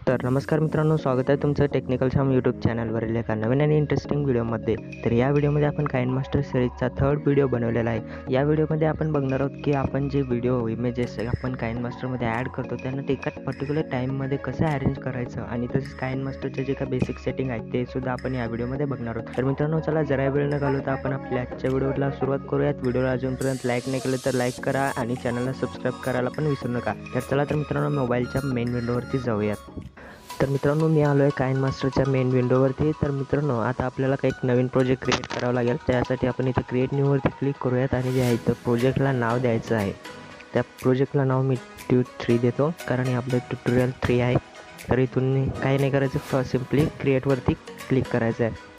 तर नमस्कार मित्रांनो, स्वागत आहे तुमचं टेक्निकल शाम यूट्यूब चॅनलवरील एका नवीन आणि इंटरेस्टिंग व्हिडिओमध्ये. तर या व्हिडिओमध्ये आपण काइनमास्टर सिरीजचा थर्ड व्हिडिओ बनवलेला आहे. या व्हिडिओमध्ये आपण बघणार आहोत की आपण जे व्हिडिओ इमेजेस आपण काइनमास्टरमध्ये ॲड करतो त्यांना ते एका पर्टिक्युलर टाईममध्ये कसं अरेंज करायचं आणि तसेच काइनमास्टरचे जे काही बेसिक सेटिंग आहेत ते सुद्धा आपण या व्हिडिओमध्ये बघणार आहोत. तर मित्रांनो, चला जरा वेळ न घालवता आपण आपल्या आजच्या व्हिडिओला सुरुवात करूयात. व्हिडिओला अजूनपर्यंत लाईक नाही केलं तर लाईक करा आणि चॅनलला सबस्क्राईब करायला पण विसरू नका. तर चला तर मित्रांनो, मोबाईलच्या मेन विंडोवरती जाऊयात. तर मित्रांनो, मी आलो आहे काइनमास्टरच्या मेन विंडोवरती. तर मित्रांनो, आता आपल्याला काही नवीन प्रोजेक्ट क्रिएट करावा लागेल. त्यासाठी आपण इथे क्रिएट न्यूवरती क्लिक करूयात आणि जे आहे तर प्रोजेक्टला नाव द्यायचं आहे. त्या प्रोजेक्टला नाव मी ट्यूट 3 देतो, कारण हे आपलं ट्युटोरियल 3 आहे. तर इथून काही नाही करायचं, सिम्पली क्रिएटवरती क्लिक करायचं आहे.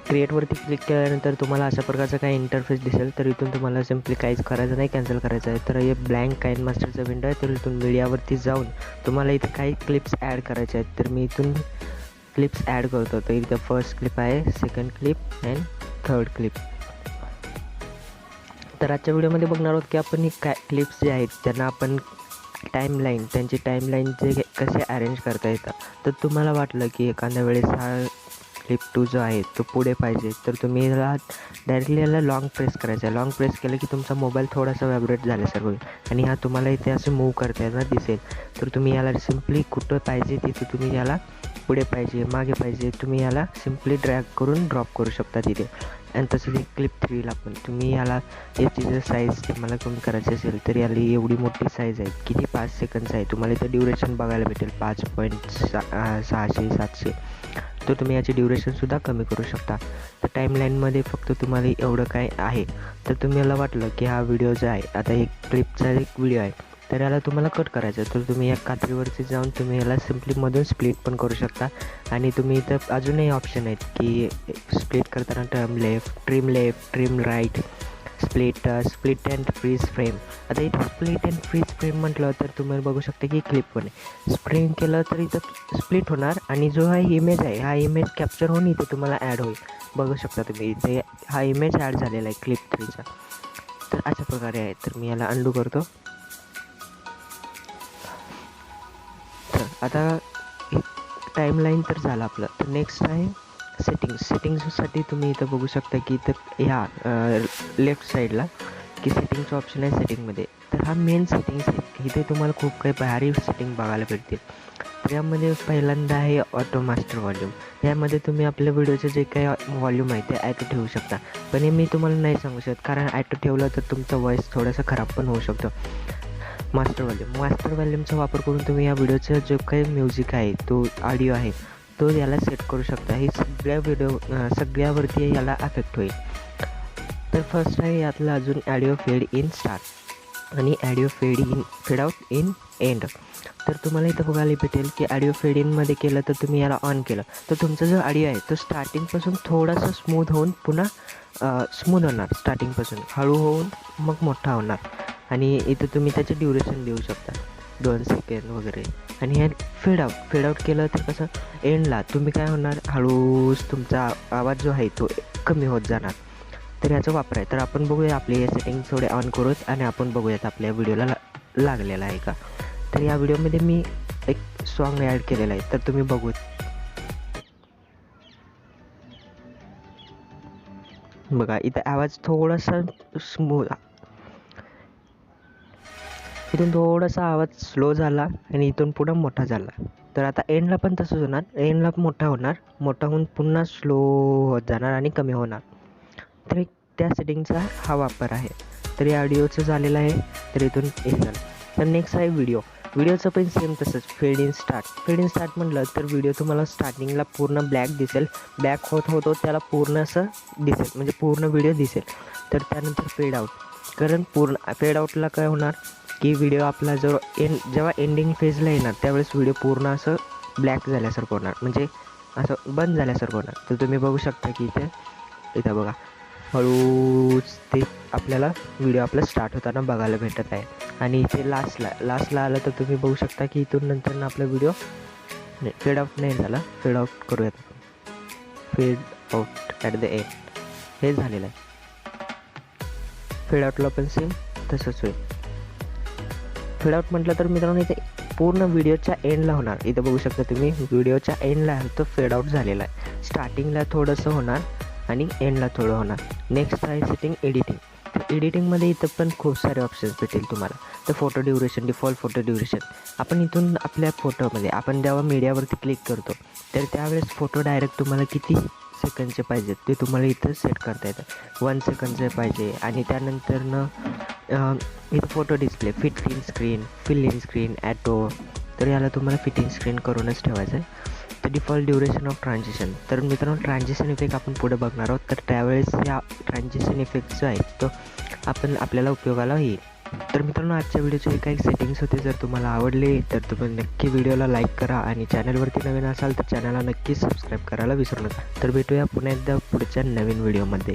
क्रिएटवरती क्लिक केल्यानंतर तुम्हाला अशा प्रकारचा काही इंटरफेस दिसेल. तर इथून तुम्हाला सिम्पली काहीच करायचं नाही, कॅन्सल करायचं आहे. तर हे ब्लँक काइनमास्टरचा विंडो आहे. तर इथून मीडियावरती जाऊन तुम्हाला इथे काही क्लिप्स ॲड करायचे आहेत. तर मी इथून क्लिप्स ॲड करतो. तर इथं फर्स्ट क्लिप आहे, second clip and third clip. तर आजच्या व्हिडिओमध्ये बघणार आहोत की आपण ही क्लिप्स जे आहेत त्यांना आपण त्यांची टाईमलाईन जे कसे अरेंज करता येतं. तर तुम्हाला वाटलं की एखाद्या वेळेस हा क्लिप 2 जो आहे तो पुढे पाहिजे, तर तुम्ही याला डायरेक्टली लॉंग प्रेस करायचं आहे. लॉंग प्रेस केलं की तुमचा मोबाईल थोडासा व्हायब्रेट झाल्यासारखं होईल आणि हा तुम्हाला इथे असं मूव्ह करताना दिसेल. तर तुम्ही याला सिम्पली कुठं पाहिजे तिथे तुम्ही याला पुढे पाहिजे, मागे पाहिजे, तुम्ही याला सिम्पली ड्रॅग करून ड्रॉप करू शकता तिथे. आणि तसंच एक क्लिप 3ला पण तुम्ही याला याची जर साईज तुम्हाला कमी करायची असेल तर याला एवढी मोठी साईज आहे, किती 5 सेकंड्स आहे. तुम्हाला इथं ड्युरेशन बघायला भेटेल 5.600-700. तर तुम्ही याची ड्युरेशनसुद्धा कमी करू शकता. तर टाईमलाईनमध्ये फक्त तुम्हाला एवढं काय आहे. तर तुम्हाला वाटलं की हा व्हिडिओ जो आहे, आता एक क्लिपचा एक व्हिडिओ आहे, तर याला तुम्हाला कट करायचं आहे. तर तुम्ही या कात्रीवरती जाऊन तुम्ही याला सिम्पली मधून स्प्लिट पण करू शकता. आणि तुम्ही इथं अजूनही ऑप्शन आहेत की स्प्लिट करताना trim left, trim right, split and freeze frame. आता इथं स्प्लिट अँड फ्रीज फ्रेम म्हटलं तर तुम्ही बघू शकता की क्लिप पण आहे. स्प्रिंग केलं तर इथं स्प्लिट होणार आणि जो हा इमेज आहे हा इमेज कॅप्चर होऊन इथे तुम्हाला ॲड होईल. बघू शकता तुम्ही इथे हा इमेज ॲड झालेला आहे क्लिप 3चा. तर अशा प्रकारे आहे. तर मी याला अंडू करतो. तर आता टाईमलाईन तर झालं आपलं. तर नेक्स्ट आहे सेटिंग्ससाठी तुम्ही इथं बघू शकता की इथं ह्या लेफ्ट साईडला की सेटिंगचं ऑप्शन आहे सेटिंगमध्ये. तर हा मेन सेटिंग्स आहे. इथे तुम्हाला खूप काही भारी सेटिंग बघायला भेटतील. तर यामध्ये पहिल्यांदा आहे ऑटो मास्टर व्हॉल्यूम. यामध्ये तुम्ही आपल्या व्हिडिओचे जे काही व्हॉल्यूम आहे ते ॲटो ठेवू शकता. पण हे मी तुम्हाला नाही सांगू शकत, कारण ॲटो ठेवलं तर तुमचा व्हॉईस थोडासा खराब पण होऊ शकतो. मास्टर व्हॉल्यूमचा वापर करून तुम्ही या व्हिडिओचा जो काही म्युझिक आहे, तो ऑडिओ आहे, तो याला सेट करू शकता. ही सगळ्यावरती याला अफेक्ट होईल. तर फर्स्ट आहे यातला अजून ऑडिओ फेड इन स्टार्ट आणि ऑडिओ फेड आउट इन एंड. तर तुम्हाला इथं बघायला भेटेल की ऑडिओ फेड इनमध्ये केलं तर तुम्ही याला ऑन केलं तर तुमचा जो ऑडिओ आहे तो स्टार्टिंगपासून थोडासा स्मूथ होऊन पुन्हा स्मूथ होणार. स्टार्टिंगपासून हळू होऊन मग मोठा होणार. आणि इथं तुम्ही त्याचे ड्युरेशन देऊ शकता, 2 सेकंड वगैरे. आणि हे फेड आउट केलं तर कसं एंडला तुम्ही काय होणार, हळूच तुमचा आवाज जो आहे तो कमी होत जाणार. तर याचा वापर आहे. तर आपण बघूया आपले हे सेटिंग थोडे ऑन करूत आणि आपण बघूयात आपल्या व्हिडिओला लागलेला आहे का. तर या व्हिडिओमध्ये मी एक सॉन्ग ॲड केलेला आहे, तर तुम्ही बघू. बघा इथं आवाज थोडासा इथून थोडासा आवाज स्लो झाला आणि इथून पुढं मोठा झाला. तर आता एंडला पण तसंच होणार. एंडला मोठा होऊन पुन्हा स्लो होत जाणार आणि कमी होणार. तर त्या सेटिंगचा हा वापर आहे. तर या ऑडिओचं झालेलं आहे. तर इथून हे झालं. तर नेक्स्ट आहे व्हिडिओचं पण सेम तसंच फेड इन स्टार्ट म्हटलं तर व्हिडिओ तुम्हाला स्टार्टिंगला पूर्ण ब्लॅक दिसेल. ब्लॅक होत त्याला पूर्ण असं दिसेल, म्हणजे पूर्ण व्हिडिओ दिसेल. तर त्यानंतर फेड आउट, कारण पूर्ण फेड आउटला काय होणार की व्हिडिओ आपला जेव्हा एंडिंग फेजला येणार त्यावेळेस व्हिडिओ पूर्ण असं ब्लॅक झाल्यासारखं होणार, म्हणजे असं बंद झाल्यासारखं होणार. तर तुम्ही बघू शकता की इथं बघा हळूच ते आपल्याला व्हिडिओ आपला स्टार्ट होताना बघायला भेटत आहे. आणि इथे लास्टला आलं तर तुम्ही बघू शकता की इथून नंतर आपला व्हिडिओ फेड आउट नाही झाला. फेड आउट करूयात. फेड आउट ॲट द एंड हे झालेलं आहे. फेड आउटला पण सेम तसंच होईल. फेड आउट म्हटलं तर मित्रांनो इथे पूर्ण व्हिडिओच्या एंडला होणार. इथं बघू शकता तुम्ही व्हिडिओच्या एंडला तो फेड आउट झालेला आहे. स्टार्टिंगला थोडंसं होणार आणि एंडला थोडं होणार. नेक्स्ट आहे सेटिंग एडिटिंग. तर एडिटिंगमध्ये इथं पण खूप सारे ऑप्शन्स भेटेल तुम्हाला. तर photo duration, default photo duration. आपण इथून आपल्या फोटोमध्ये आपण जेव्हा मीडियावरती क्लिक करतो तर त्यावेळेस फोटो डायरेक्ट तुम्हाला किती सेकंडचे पाहिजेत ते तुम्हाला इथं सेट करता येतं. 1 सेकंडचे पाहिजे आणि त्यानंतरनं इथं photo display, fit in screen, fill in screen, auto. तर याला तुम्हाला फिट इन स्क्रीन करूनच ठेवायचं आहे. तर डिफॉल्ट ड्युरेशन ऑफ ट्रान्झिशन. तर मित्रांनो ट्रान्झिशन इफेक्ट आपण पुढे बघणार आहोत. तर त्यावेळेस या ट्रान्झिशन इफेक्ट जो आहे तो आपल्याला उपयोगाला येईल. तर मित्रांनो आजच्या व्हिडिओचे काही सेटिंग्स होते. जर तुम्हाला आवडले तर तुम्ही नक्की व्हिडिओला लाईक करा आणि चॅनलवरती नवीन असाल तर चॅनलला नक्की सबस्क्राईब करायला विसरू नका. तर भेटूया पुन्हा एकदा पुढच्या नवीन व्हिडिओमध्ये.